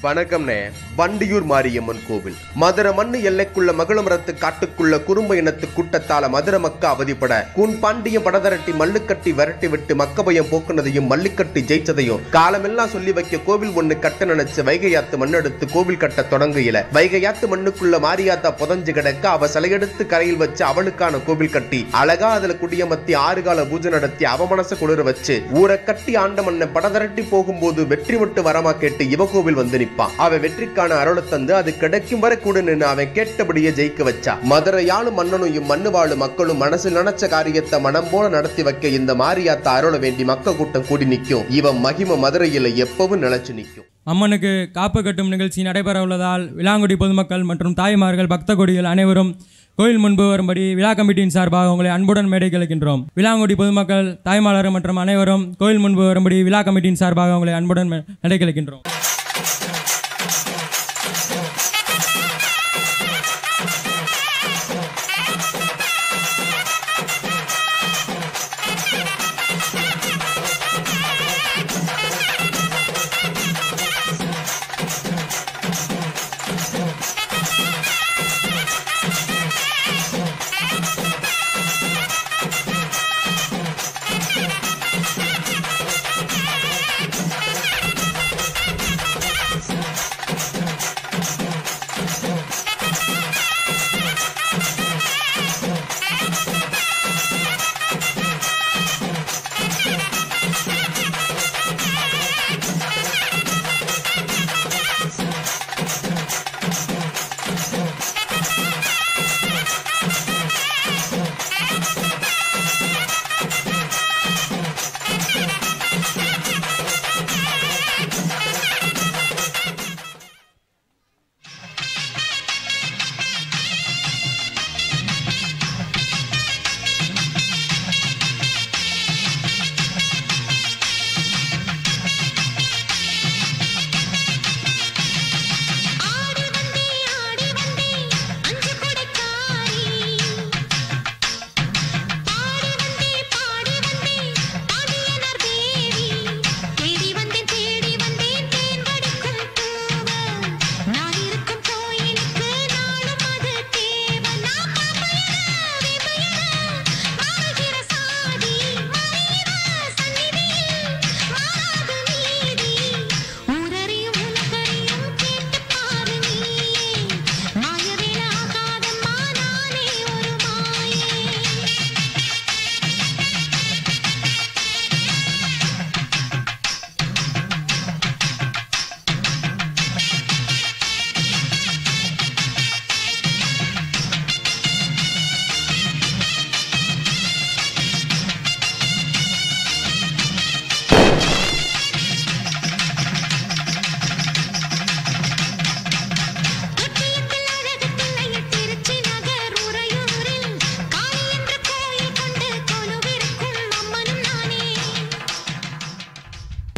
வணக்கம்னே. வண்டியூர் மாரியம்மன் கோவில் மதுரை மண்ணு எல்லைக்குள்ள மகளமரத்து காட்டுக்குள்ள குறும்ப இனத்து கூட்டத்தால மதுரை மக்க அவதிப்பட கூன் பாண்டியம் படதரட்டி மல்லுக்கட்டி விரட்டி விட்டு மக்கபயம் போக்குனதையும் மல்லுக்கட்டி ஜெயிச்சதையும் காலமெல்லாம் சொல்லி வைக்க கோவில் ஒண்ணு கட்ட நினைச்சு வைகையாத்து மண்ணெடுத்து கோவில் கட்ட தொடங்குயில வைகையாத்து மண்ணுக்குள்ள மாரியாத்தா புதஞ்சு கிடக்க அவ சிலையெடுத்து கரையில் வச்சு அவளுக்கான கோவில் கட்டி அழகா அதுல குடியமத்தி 6 கால பூஜை நடத்தி அவ மனச குளிர வச்சு ஊரை கட்டி ஆண்ட மண்ணை படதரட்டி போகும்போது வெற்றி மட்டும் வரமா கேட்டு இவ கோவில் வந்து அவ வெற்றிக்கான அருளை தந்து அது கிடைக்கும் வரை கூட நின்று அவன் கேட்டபடியே ஜெயிக்க வச்சா. மதுரையாளும் மன்னனும் மண்ணு வாழும் மக்களும் மனசில் நினைச்ச காரியத்தை மனம் போல நடத்தி வைக்க இந்த மாரியாத்தா அருளை வேண்டி மக்க கூட்டம் கூடி நிற்கும். இவன் மகிமை மதுரையில எப்பவும் நிலைச்சு நிற்கும். அம்மனுக்கு காப்பு கட்டும் நிகழ்ச்சி நடைபெற உள்ளதால் விளாங்குடி பொதுமக்கள் மற்றும் தாய்மார்கள் பக்த கொடிகள் அனைவரும் கோயில் முன்பு வரும்படி விழா கமிட்டியின் சார்பாக உங்களை அன்புடன் மேடை கலைக்கின்றோம். விளாங்குடி பொதுமக்கள் தாய்மார்கள் மற்றும் அனைவரும் கோயில் முன்பு வரும்படி விழா கமிட்டியின் சார்பாக உங்களை அன்புடன் மேடை கலைக்கின்றோம்.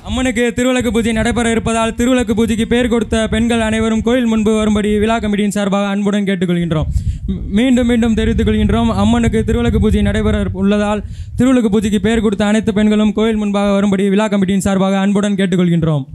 அம்மனுக்கு திருவிளக்கு பூஜை நடைபெற இருப்பதால் திருவிளக்கு பூஜைக்கு பெயர் கொடுத்த பெண்கள் அனைவரும் கோயில் முன்பு வரும்படி விழா கமிட்டியின் சார்பாக அன்புடன் கேட்டுக்கொள்கின்றோம். மீண்டும் மீண்டும் தெரிவித்துக் கொள்கின்றோம். அம்மனுக்கு திருவிளக்கு பூஜை நடைபெற உள்ளதால் திருவிளக்கு பூஜைக்கு பெயர் கொடுத்த அனைத்து பெண்களும் கோயில் முன்பாக வரும்படி விழா கமிட்டியின் சார்பாக அன்புடன் கேட்டுக்கொள்கின்றோம்.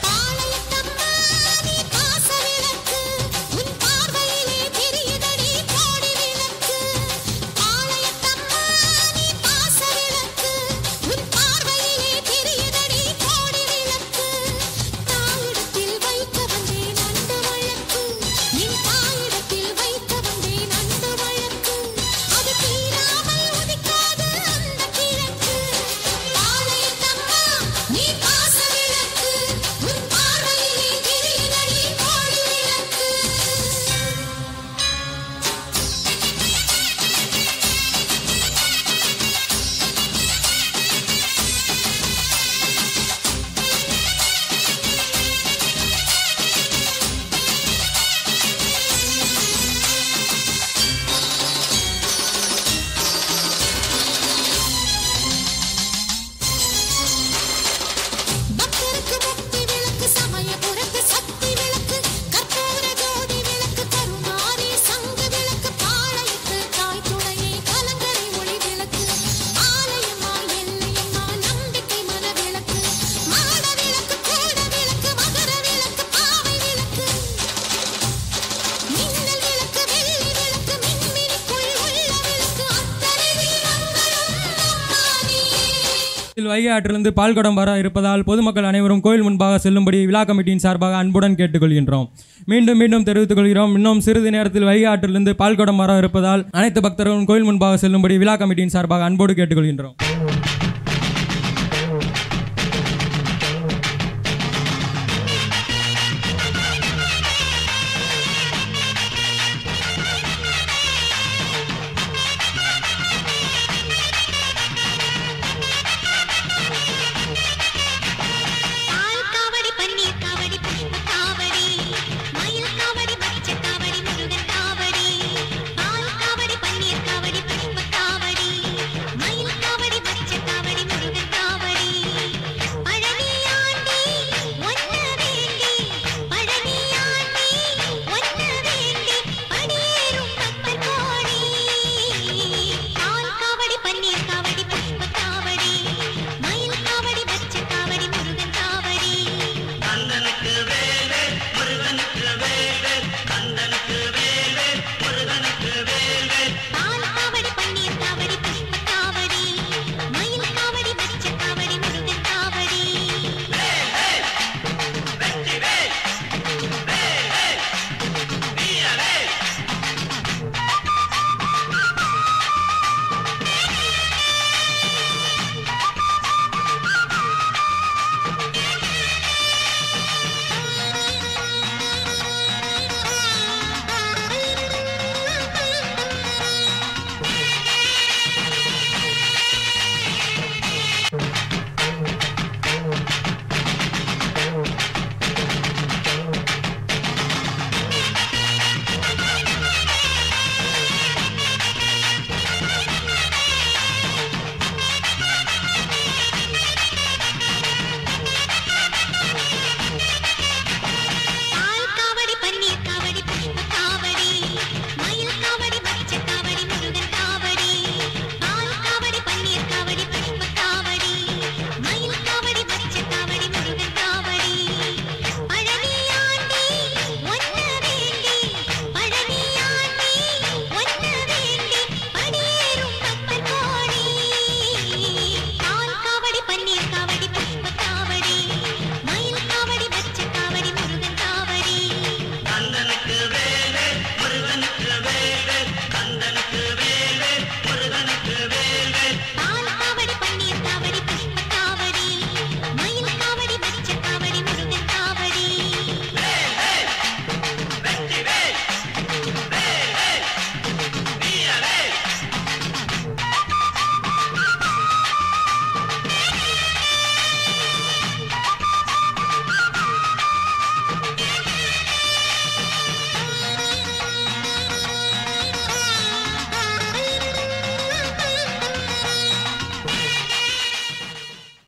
பாளையத்தம்மா நீ பாச விளக்கு உன் பார்வையிலே தெரியுதடி வைகை ஆற்றிலிருந்து பால்குடம் வர இருப்பதால் பொதுமக்கள் அனைவரும் கோயில் முன்பாக செல்லும்படி விழா கமிட்டியின் சார்பாக அன்புடன் கேட்டுக்கொள்கின்றோம். மீண்டும் மீண்டும் தெரிவித்துக் கொள்கிறோம். இன்னும் சிறிது நேரத்தில் வைகை ஆற்றிலிருந்து பால்குடம் வர இருப்பதால் அனைத்து பக்தர்களும் கோயில் முன்பாக செல்லும்படி விழா கமிட்டியின் சார்பாக அன்போடு கேட்டுக்கொள்கின்றோம்.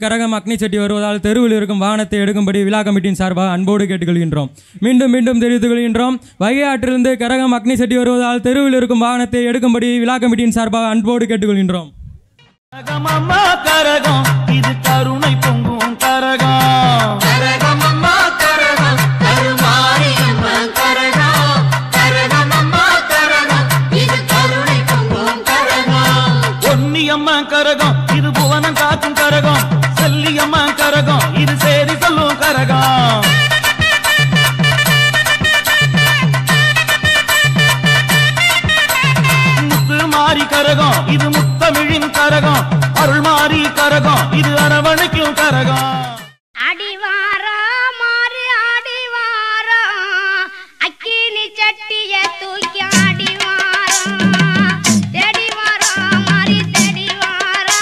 கரகம் அக்னி செட்டி வருவதால் தெருவில் இருக்கும் வாகனத்தை எடுக்கும்படி விழா கமிட்டியின் சார்பாக அன்போடு கேட்டுக்கொள்கின்றோம். மீண்டும் மீண்டும் தெரிவித்துக் கொள்கின்றோம். வைகை ஆற்றிலிருந்து கரகம் அக்னி செட்டி வருவதால் தெருவில் இருக்கும் வாகனத்தை எடுக்கும்படி விழா கமிட்டியின் சார்பாக அன்போடு கேட்டுக்கொள்கின்றோம். கரகம் இது கருணை பொங்கும் கரகம், கரகமம்மா கரகம் கருமாரியம்மன் கரகம், கரகமம்மா கரகம் இது கருணை பொங்கும் கரகம். பொன்னியம்மா கரகம் இது புவனம் காக்கும் கரகம், செல்லியம்மா கரகம் இது சேரி சொல்லும் கரகம். முத்து மாறி கரகம் இது முத்தமிழின் கரகம், அருள் மாறி கரகம் இது அரவணைக்கும் கரகம். அடிவாரா மாறி ஆடிவாரா அக்கினி சட்டிய தூக்கி ஆடிவாரா, தேடிவாரா மாறி தேடிவாரா,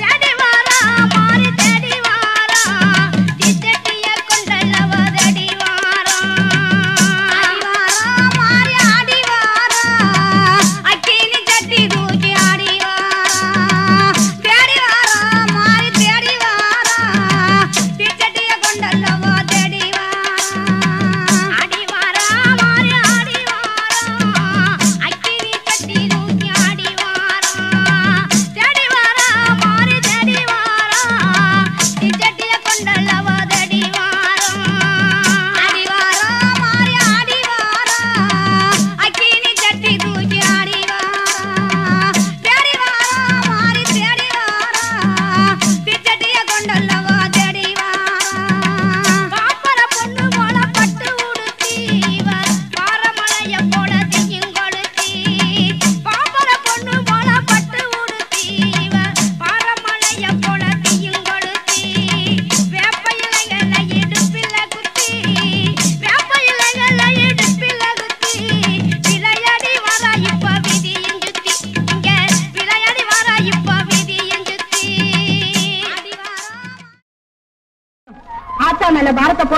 தேடிவாரா மாறி தேடிவாரா, தீச்சட்டிய கொண்டல்லவ தேடிவாரா. அடிவாரா மாறி ஆடிவாரா அக்கினி சட்டி தூக்கி ஆடிவாரா, தேடிவாரா மாறி தேடிவாரா,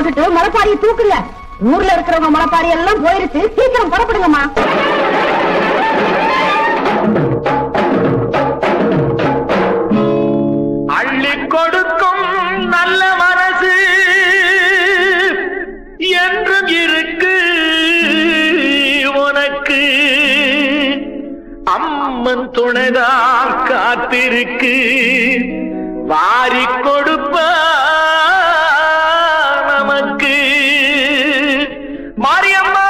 போட்டுட்டு மலைப்பாரியை தூக்குங்க. ஊர்ல இருக்கிறவங்க மலைப்பாரி எல்லாம் போயிருச்சு. சீக்கிரம் புறப்படுங்கம்மா. அள்ளி கொடுக்கும் நல்ல மனசு என்றும் இருக்கு உனக்கு. அம்மன் துணைதான் காத்திருக்கு. வாரி கொடுப்ப நமக்கு மாரியம்மா.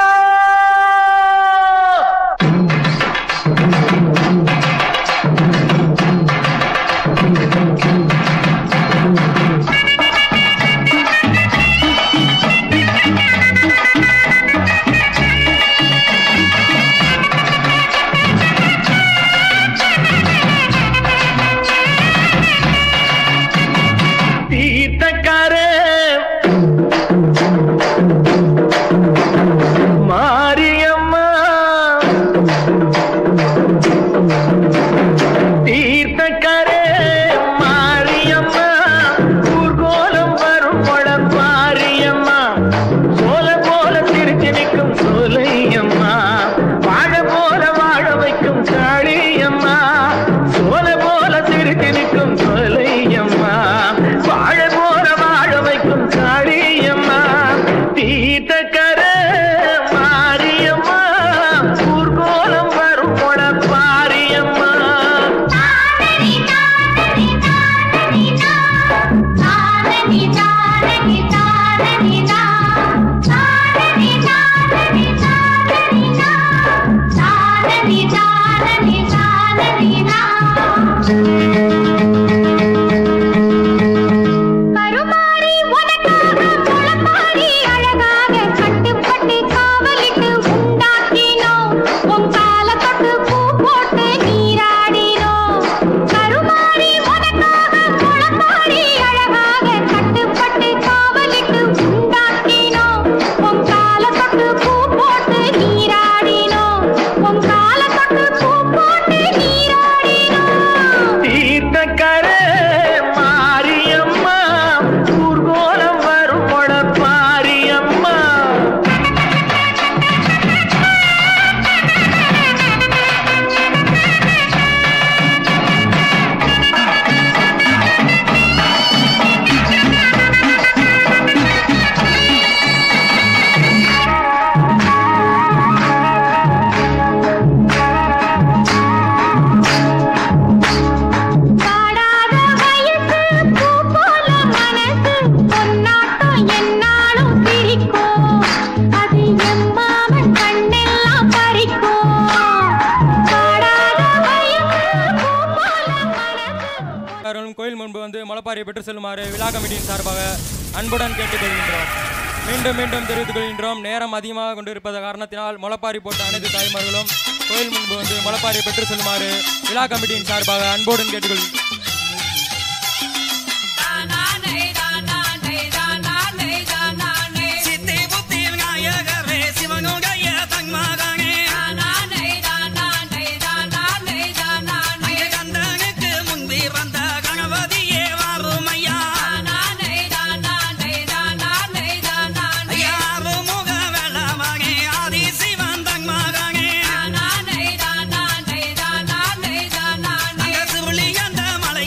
கோயில் முன்பு வந்து முளைப்பாரியை பெற்று செல்லுமாறு விழா கமிட்டியின் சார்பாக அன்புடன் கேட்டுக்கொள்கின்றோம். மீண்டும் மீண்டும் தெரிவித்துக் கொள்கின்றோம். நேரம் அதிகமாக கொண்டிருப்பத காரணத்தினால் முளைப்பாரி போட்ட அனைத்து தாய்மார்களும் கோயில் முன்பு வந்து முளைப்பாரியை பெற்று செல்லுமாறு விழா கமிட்டியின் சார்பாக அன்புடன் கேட்டுக்கொள்கின்றோம். மலை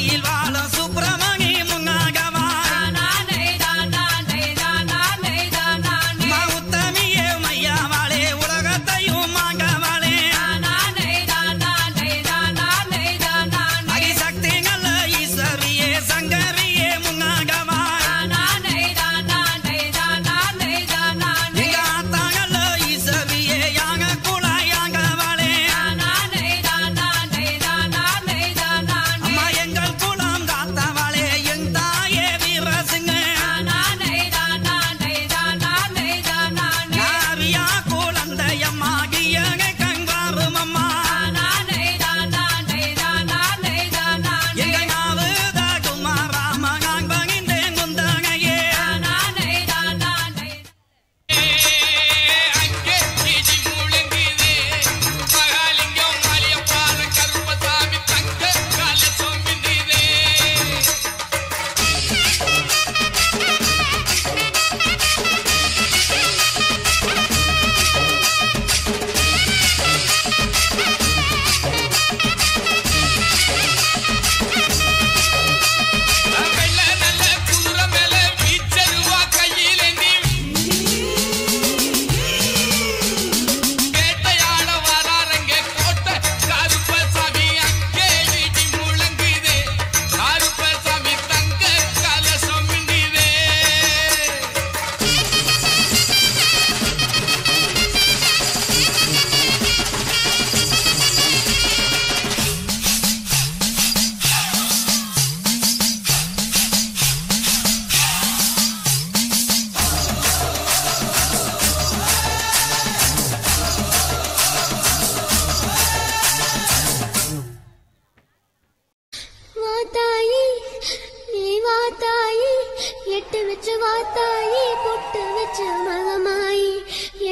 வாத்தாயி பொட்டு வச்ச மகமாயி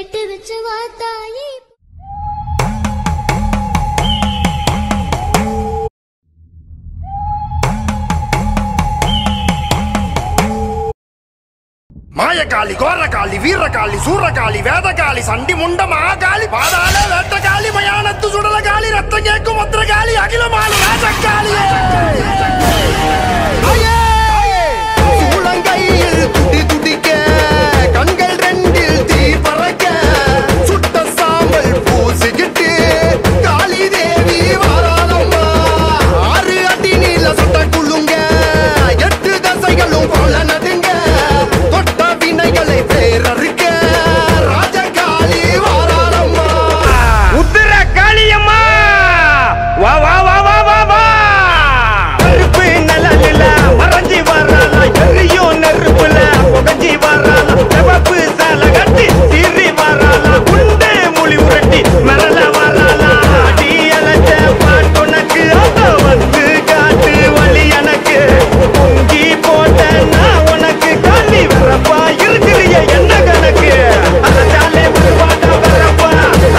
எட்டு வச்ச வாத்தாயி. மாயக்காளி, கோரக்காளி, வீரக்காளி, சூரக்காளி, வேதக்காளி, சண்டி முண்ட மகாகாளி, பாதாள வேட்டக்காளி, மயானத்து சுடலகாளி, ரத்தம் கேட்கும் ஒத்திரகாளி, அகிலமாளி ராஜக்காளி. சூளங்கையில் துடி துடிக்க, கண்கள் ரெண்டில் தீ பறக்க, சுட்ட சாம்பல் பூசிக்கிட்டு காளி தேவி வாராளம்மா. 6 அடி நீல சட்ட குள்ளுங்க, 8 தசைகளும் போல நடுங்க, தொட்ட வினைகளை பேரறுக்க ராஜகாளி வாராளம்மா. உத்திர காளியம்மா வா வா வா வா வா வா. கருப்பு நலனில மறைஞ்சி வராளா, எரியும் நெருப்புல புகஞ்சி வராளா, சிவப்பு சாலை கட்டி சிறி வராளா, உண்டு மொழி உரட்டி மரல வராளா. அடி அழைச்ச பாட்டுனக்கு அதை வந்து காட்டு வழி எனக்கு, பொங்கி போட்ட நான் உனக்கு காலி வரப்பா இருக்கிறிய என்ன கணக்கு. அரைச்சாலே வருவாட்டா வரப்பா,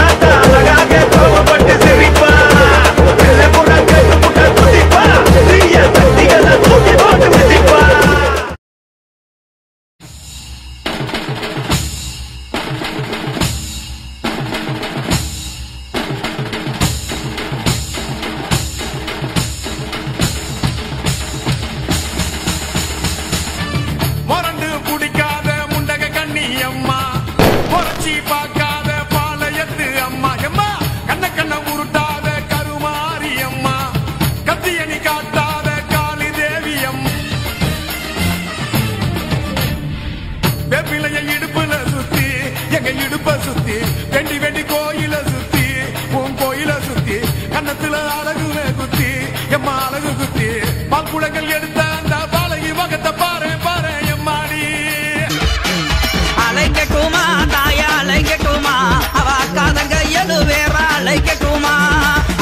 ஆத்தா அழகாக கோவப்பட்டு சிரிப்பா, இல்லை கூட கேட்டு புட்ட துடிப்பா, தீய சக்திகளை தூக்கி போட்டு மிதிப்பா. மறந்து குடிக்காத முண்டக கண்ணி அம்மா, பொறச்சி பார்க்காத பாளையத்து அம்மா, எம்மா கண்ண கண்ண உருட்டாத கருமாரி அம்மா, கத்தியணி காட்டாத காளி தேவி அம்மா. வெப்பிலைய இடுப்புல சுத்தி எங்க இடுப்ப சுத்தி, வெண்டி வெண்டி கோயில சுத்தி உன் கோயில சுத்தி, கண்ணத்துல அழகுல குத்தி எம்மா அழகு குத்தி, பால்குடங்கள் எடுத்த அந்த பாலகி மகத்தை பாரு பாரு எம்மாடி. அலைக்கட்டுமா தாயா அலைக்கட்டுமா, அவ அக்காதங்க எழுவேற அலைக்கட்டுமா.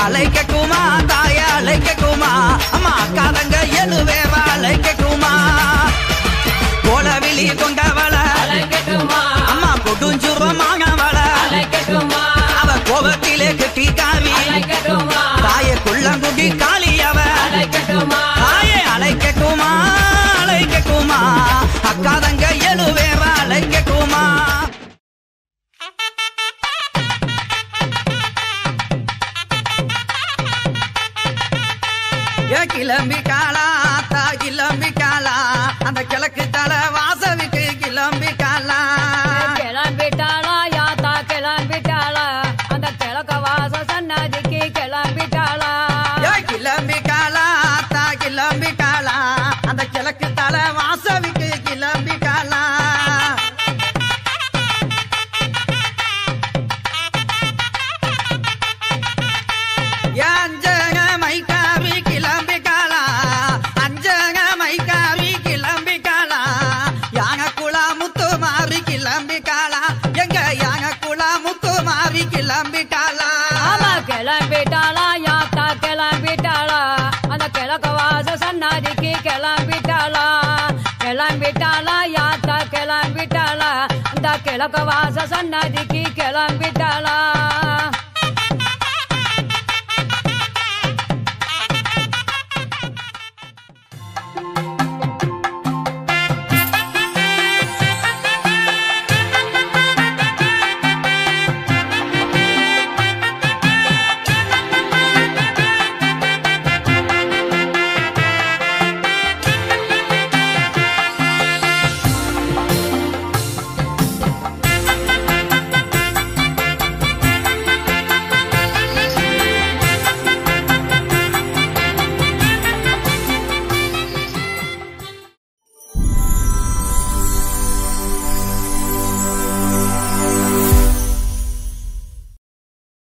அலைக்கட்டுமா தாயா அலைக்கட்டுமா, அம்மா அக்காதங்க எழுவேற அலைக்கட்டுமா. கோலவிழி கொண்டவள அம்மா கொடுஞ்சுரமானவள, அவ கோபத்திலே கட்டி காவி தாய குள்ளங்குடி காளி அவ. தாயே அலைக்கட்டுமா அலைக்கட்டுமா, அக்காதங்க எழுவேற அலைக்கட்டுமா. கிளம்பி காலா தா கிளம்பி காலா, அந்த கிழக்கு தலை வாசவிக்கு கிளம்பி காலா. கிளம்பிட்டாளா யாத்தா கிளம்பிட்டாளா, அந்த கிழக்க வாச சன்னதிக்கு கிளம்பிட்டாளா. கிளம்பி காலா தா கிளம்பி காலா, அந்த கிழக்கு தலை வாசவிக்கு கிளம்பி காலா. அஞ்சக மைக்காவி கிளம்பி காலா, அஞ்சக மைக்காவி கிளம்பி காலா, யாங்க குளா முத்து மாறி கிளம்பி காலா, எங்க யாங்க குளா முத்து மாறி கிளம்பி காலா. ஆமா கிளம்பிட்டாளா யாத்தா கிளம்பிட்டாளா, அந்த கிழக்க வாச சன்னதிக்கு கிளம்பிட்டாளா. கிளம்பிட்டாளா யாத்தா கிளம்பிட்டாளா, அந்த கிழக்க வாச சன்னதிக்கு கிளம்பிட்டாளா.